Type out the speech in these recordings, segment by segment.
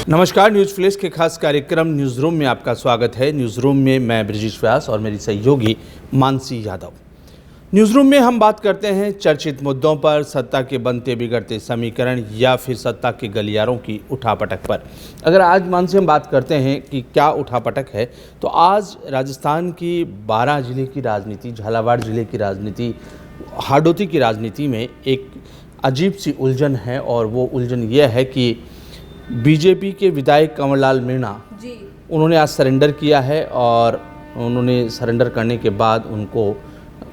नमस्कार, news flash के खास कार्यक्रम न्यूज़ रूम में आपका स्वागत है। न्यूज़ रूम में मैं ब्रिजेश व्यास और मेरी सहयोगी मानसी यादव। न्यूज़ रूम में हम बात करते हैं चर्चित मुद्दों पर, सत्ता के बनते बिगड़ते समीकरण या फिर सत्ता के गलियारों की उठापटक पर। अगर आज मानसी हम बात करते हैं कि क्या उठापटक है, तो आज राजस्थान की 12 जिले की राजनीति, झालावाड़ जिले की राजनीति, हाडोती की राजनीति में एक अजीब सी उलझन है। और वो उलझन यह है कि बीजेपी के विधायक कंवरलाल मीणा जी उन्होंने आज सरेंडर किया है और उन्होंने सरेंडर करने के बाद उनको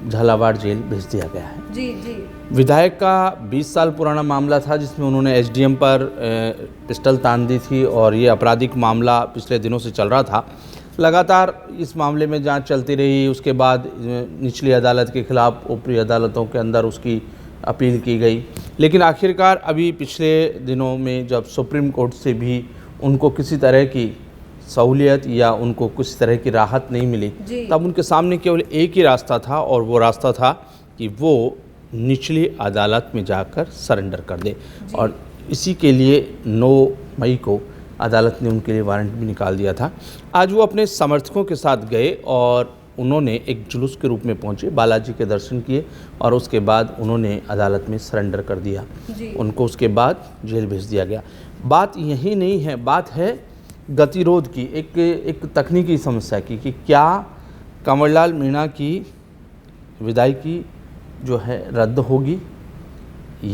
झालावाड़ जेल भेज दिया गया है। जी विधायक का 20 साल पुराना मामला था जिसमें उन्होंने एसडीएम पर पिस्टल तान दी थी और ये आपराधिक मामला पिछले दिनों से चल रहा था। लगातार इस मामले में जांच चलती रही। उसके बाद निचली अदालत के खिलाफ ऊपरी अदालतों के अंदर उसकी अपील की गई, लेकिन आखिरकार अभी पिछले दिनों में जब सुप्रीम कोर्ट से भी उनको किसी तरह की सहूलियत या उनको किसी तरह की राहत नहीं मिली, तब उनके सामने केवल एक ही रास्ता था और वो रास्ता था कि वो निचली अदालत में जाकर सरेंडर कर दे। और इसी के लिए 9 मई को अदालत ने उनके लिए वारंट भी निकाल दिया था। आज वो अपने समर्थकों के साथ गए और उन्होंने एक जुलूस के रूप में पहुंचे, बालाजी के दर्शन किए और उसके बाद उन्होंने अदालत में सरेंडर कर दिया। उनको उसके बाद जेल भेज दिया गया। बात यही नहीं है, बात है गतिरोध की, एक तकनीकी समस्या की कि क्या कंवरलाल मीणा की विदायगी जो है रद्द होगी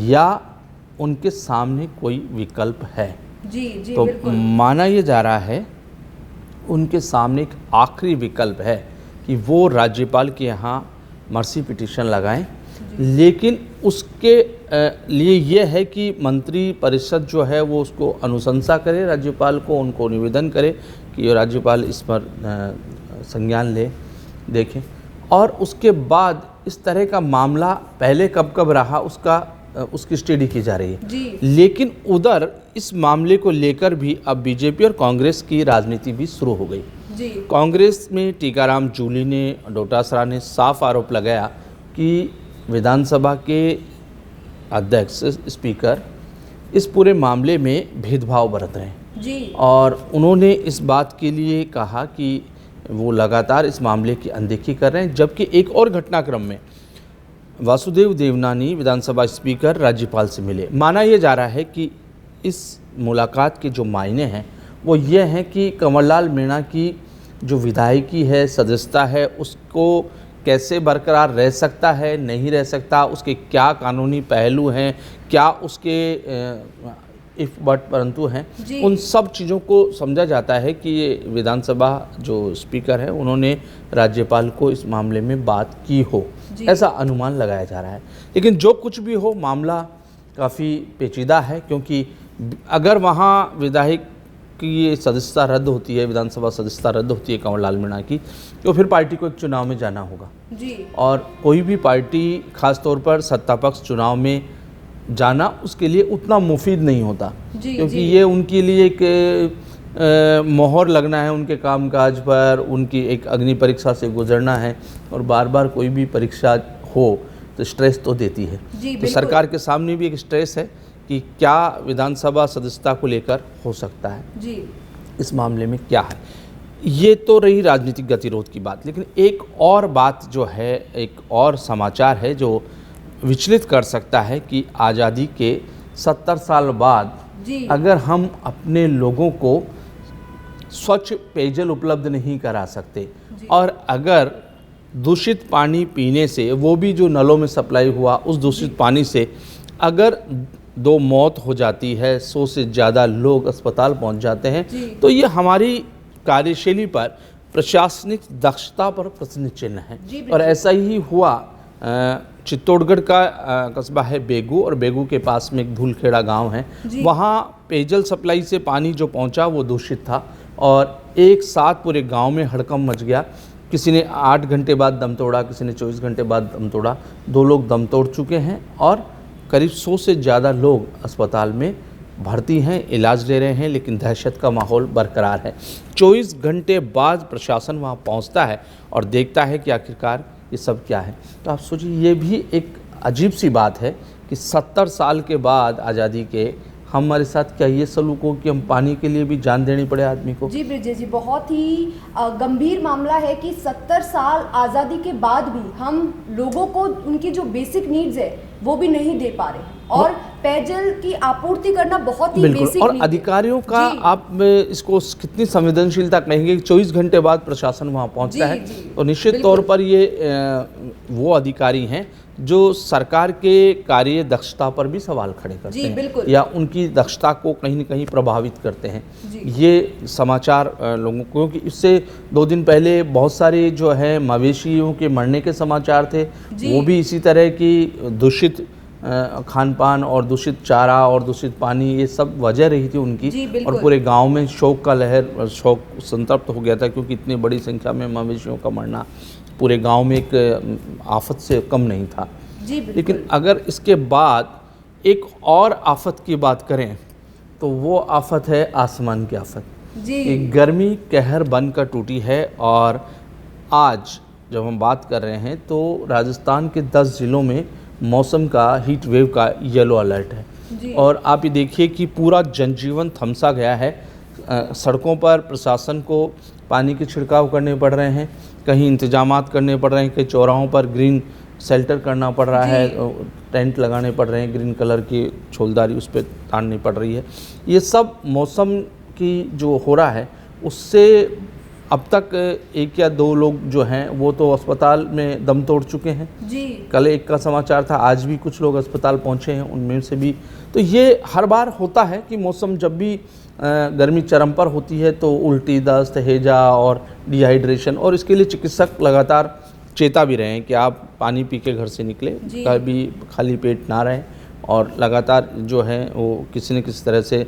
या उनके सामने कोई विकल्प है। तो माना ये जा रहा है उनके सामने एक आखिरी विकल्प है कि वो राज्यपाल के यहाँ मर्सी पिटीशन लगाएं, लेकिन उसके लिए ये है कि मंत्री परिषद जो है वो उसको अनुशंसा करे, राज्यपाल को उनको निवेदन करे कि राज्यपाल इस पर संज्ञान ले, देखें। और उसके बाद इस तरह का मामला पहले कब रहा उसकी स्टडी की जा रही है। लेकिन उधर इस मामले को लेकर भी अब बीजेपी और कांग्रेस की राजनीति भी शुरू हो गई। कांग्रेस में टीकाराम जूली ने, डोटासरा ने साफ आरोप लगाया कि विधानसभा के अध्यक्ष स्पीकर इस पूरे मामले में भेदभाव बरत रहे हैं। और उन्होंने इस बात के लिए कहा कि वो लगातार इस मामले की अनदेखी कर रहे हैं। जबकि एक और घटनाक्रम में वासुदेव देवनानी विधानसभा स्पीकर राज्यपाल से मिले। माना यह जा रहा है कि इस मुलाकात के जो मायने हैं वो ये हैं कि कंवरलाल मीणा की जो विधायकी है, सदस्यता है, उसको कैसे बरकरार रह सकता है, नहीं रह सकता, उसके क्या कानूनी पहलू हैं, क्या उसके इफ़ बट परंतु हैं, उन सब चीज़ों को समझा जाता है कि ये विधानसभा जो स्पीकर है उन्होंने राज्यपाल को इस मामले में बात की हो, ऐसा अनुमान लगाया जा रहा है। लेकिन जो कुछ भी हो, मामला काफ़ी पेचीदा है, क्योंकि अगर वहाँ विधायक की सदस्यता रद्द होती है, विधानसभा सदस्यता रद्द होती है कंवरलाल मीणा की, तो फिर पार्टी को एक चुनाव में जाना होगा। और कोई भी पार्टी, खासतौर पर सत्तापक्ष चुनाव में जाना उसके लिए उतना मुफीद नहीं होता, क्योंकि ये उनके लिए एक मोहर लगना है उनके कामकाज पर, उनकी एक अग्नि परीक्षा से गुजरना है। और बार बार कोई भी परीक्षा हो तो स्ट्रेस तो देती है। तो सरकार के सामने भी एक स्ट्रेस है कि क्या विधानसभा सदस्यता को लेकर हो सकता है, इस मामले में क्या है। ये तो रही राजनीतिक गतिरोध की बात। लेकिन एक और बात जो है, एक और समाचार है जो विचलित कर सकता है कि आज़ादी के 70 साल बाद अगर हम अपने लोगों को स्वच्छ पेयजल उपलब्ध नहीं करा सकते और अगर दूषित पानी पीने से, वो भी जो नलों में सप्लाई हुआ उस दूषित पानी से अगर 2 मौत हो जाती है, 100 से ज़्यादा लोग अस्पताल पहुंच जाते हैं, तो ये हमारी कार्यशैली पर, प्रशासनिक दक्षता पर प्रश्न चिन्ह है। और ऐसा ही हुआ चित्तौड़गढ़ का कस्बा है बेगू, और बेगू के पास में एक धूलखेड़ा गांव है। वहाँ पेयजल सप्लाई से पानी जो पहुंचा वो दूषित था और एक साथ पूरे गांव में हड़कंप मच गया। किसी ने 8 घंटे बाद दम तोड़ा, किसी ने 24 घंटे बाद दम तोड़ा। 2 लोग दम तोड़ चुके हैं और करीब 100 से ज़्यादा लोग अस्पताल में भर्ती हैं, इलाज ले रहे हैं, लेकिन दहशत का माहौल बरकरार है। 24 घंटे बाद प्रशासन वहाँ पहुँचता है और देखता है कि आखिरकार ये सब क्या है। तो आप सोचिए, ये भी एक अजीब सी बात है कि 70 साल के बाद आज़ादी के हमारे साथ क्या ये सलूक हो कि हम पानी के लिए भी जान देनी पड़े आदमी को? जी ब्रिजेश जी, बहुत ही गंभीर मामला है कि 70 साल आज़ादी के बाद भी हम लोगों को उनकी जो बेसिक नीड्स है वो भी नहीं दे पा रहे, और पेयजल की आपूर्ति करना बहुत ही बेसिक और अधिकारियों का आप इसको कितनी संवेदनशीलता कहेंगे? 24 घंटे बाद प्रशासन वहाँ पहुँचता है, तो निश्चित तौर पर ये वो अधिकारी हैं जो सरकार के कार्य दक्षता पर भी सवाल खड़े करते हैं या उनकी दक्षता को कहीं न कहीं प्रभावित करते हैं। ये समाचार लोगों को, क्योंकि इससे 2 दिन पहले बहुत सारे जो है मवेशियों के मरने के समाचार थे, वो भी इसी तरह की दूषित खान पान और दूषित चारा और दूषित पानी, ये सब वजह रही थी उनकी। और पूरे गांव में शोक का लहर, शोक संतप्त हो गया था, क्योंकि इतनी बड़ी संख्या में मवेशियों का मरना पूरे गांव में एक आफत से कम नहीं था। लेकिन अगर इसके बाद एक और आफत की बात करें तो वो आफत है आसमान की आफत। एक गर्मी कहर बनकर टूटी है, और आज जब हम बात कर रहे हैं तो राजस्थान के 10 ज़िलों में मौसम का, हीट वेव का येलो अलर्ट है। और आप ये देखिए कि पूरा जनजीवन थमसा गया है। सड़कों पर प्रशासन को पानी के छिड़काव करने पड़ रहे हैं, कहीं इंतजामात करने पड़ रहे हैं, कहीं चौराहों पर ग्रीन शेल्टर करना पड़ रहा है, टेंट लगाने पड़ रहे हैं, ग्रीन कलर की छोलदारी उस पर ताननी पड़ रही है। ये सब मौसम की जो हो रहा है उससे अब तक 1 या 2 लोग जो हैं वो तो अस्पताल में दम तोड़ चुके हैं। कल एक का समाचार था, आज भी कुछ लोग अस्पताल पहुंचे हैं, उनमें से भी। तो ये हर बार होता है कि मौसम जब भी गर्मी चरम पर होती है तो उल्टी, दस्त, हैजा और डिहाइड्रेशन, और इसके लिए चिकित्सक लगातार चेता भी रहे हैं कि आप पानी पी के घर से निकले, कभी खाली पेट ना रहें, और लगातार जो है वो किसी न किसी तरह से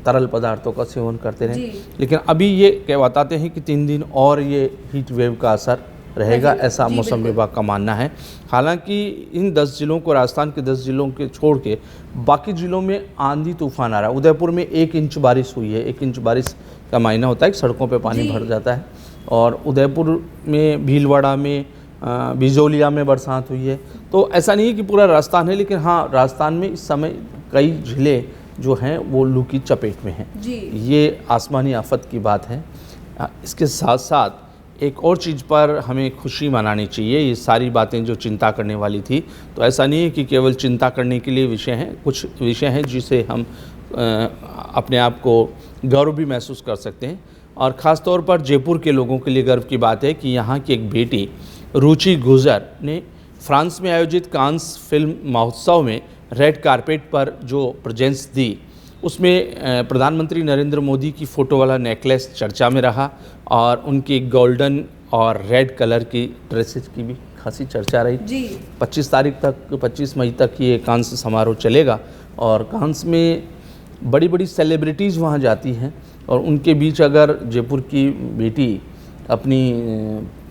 तरल पदार्थों का सेवन करते रहें। लेकिन अभी ये क्या बताते हैं कि 3 दिन और ये हीट वेव का असर रहेगा, ऐसा मौसम विभाग का मानना है। हालांकि इन 10 ज़िलों को, राजस्थान के 10 ज़िलों के छोड़ के बाकी ज़िलों में आंधी तूफान आ रहा है। उदयपुर में 1 इंच बारिश हुई है। 1 इंच बारिश का मायना होता है कि सड़कों पे पानी भर जाता है, और उदयपुर में, भीलवाड़ा में, बिजोलिया में बरसात हुई है। तो ऐसा नहीं है कि पूरा राजस्थान है, लेकिन हाँ, राजस्थान में इस समय कई ज़िले जो हैं वो लू की चपेट में हैं। ये आसमानी आफत की बात है। इसके साथ साथ एक और चीज़ पर हमें खुशी मनानी चाहिए। ये सारी बातें जो चिंता करने वाली थी, तो ऐसा नहीं है कि केवल चिंता करने के लिए विषय हैं। कुछ विषय हैं जिसे हम अपने आप को गर्व भी महसूस कर सकते हैं, और ख़ास तौर पर जयपुर के लोगों के लिए गर्व की बात है कि यहाँ की एक बेटी रुचि गुर्जर ने फ्रांस में आयोजित कांस फिल्म महोत्सव में रेड कारपेट पर जो प्रेजेंस दी, उसमें प्रधानमंत्री नरेंद्र मोदी की फ़ोटो वाला नेकलेस चर्चा में रहा, और उनकी गोल्डन और रेड कलर की ड्रेसेस की भी खासी चर्चा रही। 25 मई तक ये कांस समारोह चलेगा, और कांस में बड़ी बड़ी सेलिब्रिटीज़ वहाँ जाती हैं, और उनके बीच अगर जयपुर की बेटी अपनी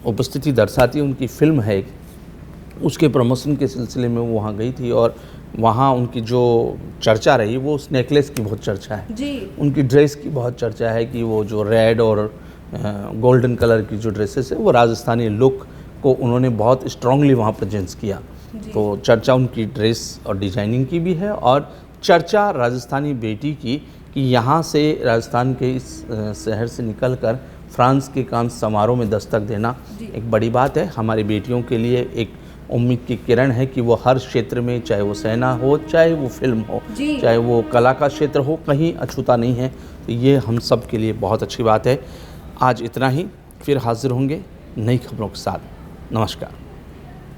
उपस्थिति दर्शाती है, उनकी फ़िल्म है, उसके प्रमोशन के सिलसिले में वो वहाँ गई थी, और वहाँ उनकी जो चर्चा रही वो उस नेकलेस की बहुत चर्चा है, उनकी ड्रेस की बहुत चर्चा है कि वो जो रेड और गोल्डन कलर की जो ड्रेसेस है वो राजस्थानी लुक को उन्होंने बहुत स्ट्रांगली वहाँ प्रेजेंस किया। तो चर्चा उनकी ड्रेस और डिजाइनिंग की भी है, और चर्चा राजस्थानी बेटी की कि यहाँ से, राजस्थान के इस शहर से निकलकर फ्रांस के कांस समारोह में दस्तक देना एक बड़ी बात है। हमारी बेटियों के लिए एक उम्मीद की किरण है कि वो हर क्षेत्र में, चाहे वो सेना हो, चाहे वो फिल्म हो, चाहे वो कला का क्षेत्र हो, कहीं अछूता नहीं है। तो ये हम सब के लिए बहुत अच्छी बात है। आज इतना ही, फिर हाजिर होंगे नई खबरों के साथ। नमस्कार।